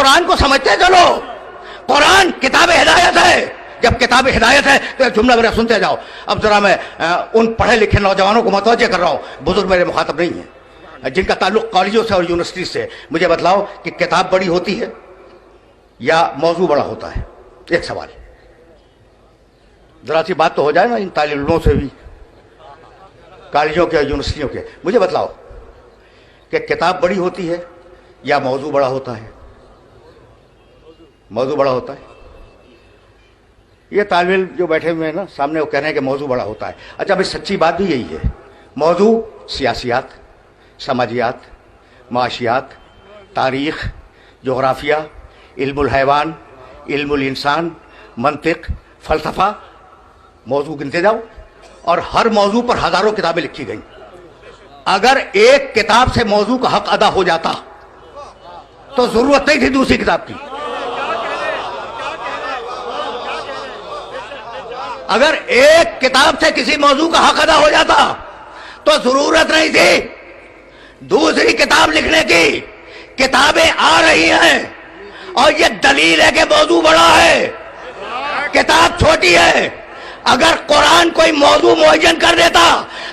قرآن کو سمجھتے چلو. قرآن کتاب ہدایت ہے. جب کتاب ہدایت ہے تو ایک جملہ میرا سنتے جاؤ. اب ذرا میں ان پڑھے لکھے نوجوانوں کو متوجہ کر رہا ہوں, بزرگ میرے مخاطب نہیں ہیں, جن کا تعلق کالجوں سے اور یونیورسٹی سے. مجھے بتلاؤ کہ کتاب بڑی ہوتی ہے یا موضوع بڑا ہوتا ہے؟ ایک سوال, ذرا سی بات تو ہو جائے نا ان طالب علموں سے بھی, کالجوں کے اور یونیورسٹیوں کے. مجھے بتلاؤ کہ کتاب بڑی ہوتی ہے یا موضوع بڑا ہوتا ہے؟ موضوع بڑا ہوتا ہے. یہ طالب علم جو بیٹھے ہوئے ہیں نا سامنے, وہ کہہ رہے ہیں کہ موضوع بڑا ہوتا ہے. اچھا بھائی سچی بات بھی یہی ہے. موضوع سیاسیات, سماجیات, معاشیات, تاریخ, جغرافیہ, علم الحیوان, علم الانسان, منطق, فلسفہ, موضوع گنتے جاؤ, اور ہر موضوع پر ہزاروں کتابیں لکھی گئیں. اگر ایک کتاب سے موضوع کا حق ادا ہو جاتا تو ضرورت نہیں تھی دوسری کتاب کی. اگر ایک کتاب سے کسی موضوع کا حق ادا ہو جاتا تو ضرورت نہیں تھی دوسری کتاب لکھنے کی. کتابیں آ رہی ہیں اور یہ دلیل ہے کہ موضوع بڑا ہے, کتاب چھوٹی ہے. اگر قرآن کوئی موضوع معین کر دیتا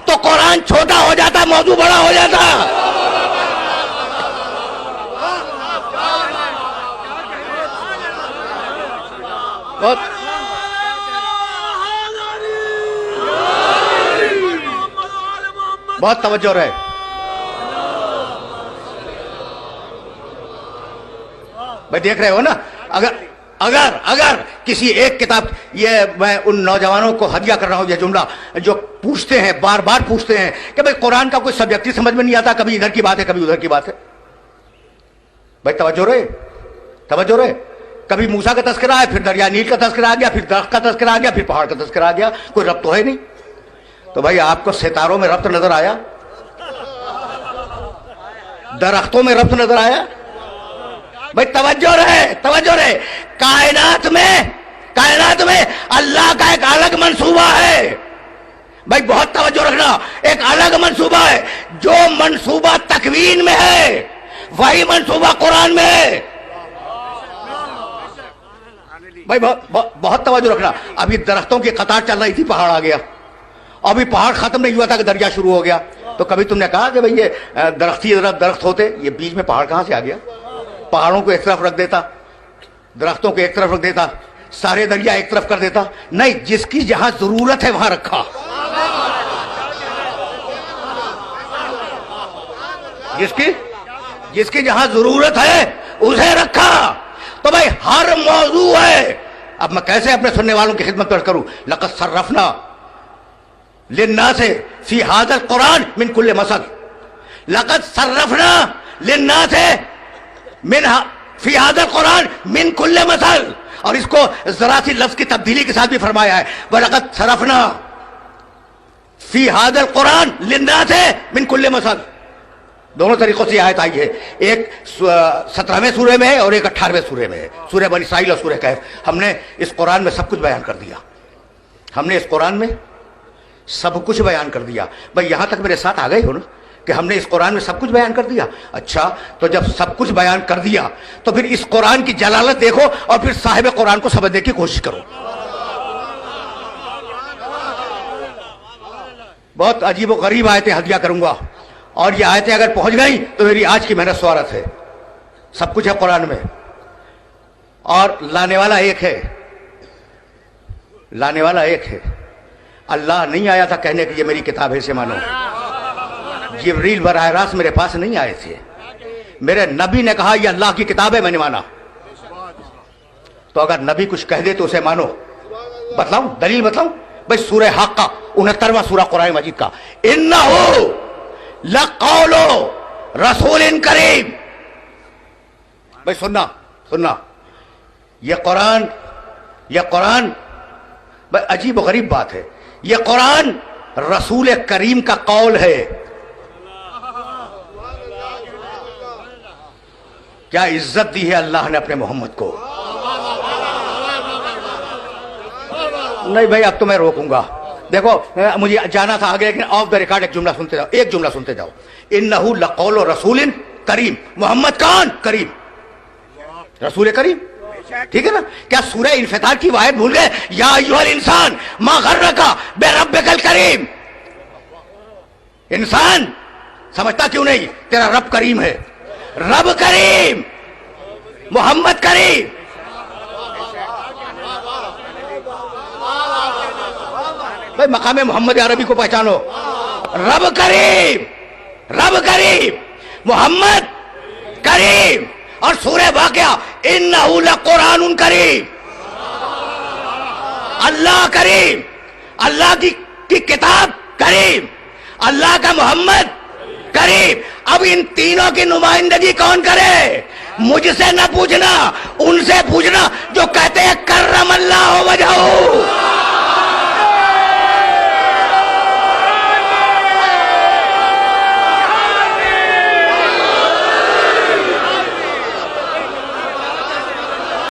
تو قرآن چھوٹا ہو جاتا, موضوع بڑا ہو جاتا. بہت توجہ رہے. بھائی دیکھ رہے ہو نا, اگر کسی ایک کتاب, یہ میں ان نوجوانوں کو ہدیہ کر رہا ہوں یہ جملہ, جو پوچھتے ہیں بار بار پوچھتے ہیں کہ بھائی قرآن کا کوئی سبجیکٹ ہی سمجھ میں نہیں آتا, کبھی ادھر کی بات ہے کبھی ادھر کی بات ہے. بھائی توجہ رہے, توجہ رہے. کبھی موسیٰ کا تذکرہ ہے, پھر دریا نیل کا تذکرہ آ گیا, پھر درخت کا تذکرہ آ گیا, پھر پہاڑ کا تذکرہ آ گیا. کوئی ربط تو ہے نہیں. تو بھائی آپ کو ستاروں میں ربط نظر آیا؟ درختوں میں ربط نظر آیا؟ بھائی توجہ رہے, توجہ رہے. کائنات میں اللہ کا ایک الگ منصوبہ ہے. بھائی بہت توجہ رکھنا, ایک الگ منصوبہ ہے. جو منصوبہ تکوین میں ہے وہی منصوبہ قرآن میں ہے. بھائی بہت توجہ رکھنا. ابھی درختوں کی قطار چل رہی تھی, پہاڑ آ گیا. ابھی پہاڑ ختم نہیں ہوا تھا کہ دریا شروع ہو گیا. تو کبھی تم نے کہا کہ بھئی یہ درختی درخت ہوتے, یہ بیچ میں پہاڑ کہاں سے آ گیا؟ پہاڑوں کو ایک طرف رکھ دیتا, درختوں کو ایک طرف رکھ دیتا, سارے دریا ایک طرف کر دیتا. نہیں, جس کی جہاں ضرورت ہے وہاں رکھا. جس کی جہاں ضرورت ہے اسے رکھا. تو بھائی ہر موضوع ہے. اب میں کیسے اپنے سننے والوں کی خدمت پیش کروں؟ لقد صرفنا للناس فی ھذا القرآن من کل مثل. لقد صرفنا للناس فی ھذا القرآن من کل مثل. اور اس کو ذرا سی لفظ کی تبدیلی کے ساتھ بھی فرمایا ہے, وَلَقَدْ صَرَفْنَا فِي هَذَا الْقُرْآنِ لِلنَّاسِ مِنْ كُلِّ مَثَلٍ. دونوں طریقوں سے آیت آئی ہے. ایک 17ویں سورے میں ہے اور ایک 18ویں سورے میں ہے, سورہ بنی اسرائیل اور سورہ کہف. ہم نے اس قرآن میں سب کچھ بیان کر دیا. ہم نے اس قرآن میں سب کچھ بیان کر دیا. بھائی یہاں تک میرے ساتھ آ گئے ہو نا کہ ہم نے اس قرآن میں سب کچھ بیان کر دیا. اچھا, تو جب سب کچھ بیان کر دیا تو پھر اس قرآن کی جلالت دیکھو اور پھر صاحب قرآن کو سمجھنے کی کوشش کرو. بہت عجیب و غریب آیتیں ہدیہ کروں گا, اور یہ آیتیں اگر پہنچ گئیں تو میری آج کی محنت سوارت ہے. سب کچھ ہے قرآن میں, اور لانے والا ایک ہے. لانے والا ایک ہے. اللہ نہیں آیا تھا کہنے کہ یہ میری کتاب ہے اسے مانو. جبریل براہ راست میرے پاس نہیں آئے تھے. میرے نبی نے کہا یہ اللہ کی کتاب ہے, میں نے مانا. تو اگر نبی کچھ کہہ دے تو اسے مانو. بتلاؤں دلیل بتلاؤں؟ بھائی سورہ حق کا 69واں سورہ قرآن مجید کا, انہو لقول رسول کریم. بھائی سننا یہ قرآن بھائی عجیب و غریب بات ہے. یہ قرآن رسول کریم کا قول ہے. کیا عزت دی ہے اللہ نے اپنے محمد کو. نہیں بھائی اب تو میں روکوں گا. دیکھو مجھے جانا تھا آگے, لیکن آف دا ریکارڈ ایک جملہ سنتے جاؤ. انہو لقول رسول کریم. محمد کون؟ کریم. رسول کریم. ٹھیک ہے نا. کیا سورہ انفطار کی آیت بھول گئے؟ یا ایھا الانسان ما غرک بربک الکریم. انسان سمجھتا کیوں نہیں تیرا رب کریم ہے. رب کریم، محمد کریم. بھائی مقام محمد عربی کو پہچانو. رب کریم، رب کریم، محمد کریم. اور سورہ واقعہ انہ لقرآن کریم. اللہ کریم، اللہ کی کتاب کریم، اللہ کا محمد کریم. اب ان تینوں کی نمائندگی کون کرے؟ مجھ سے نہ پوچھنا، ان سے پوچھنا جو کہتے ہیں کرم اللہ وجہہ.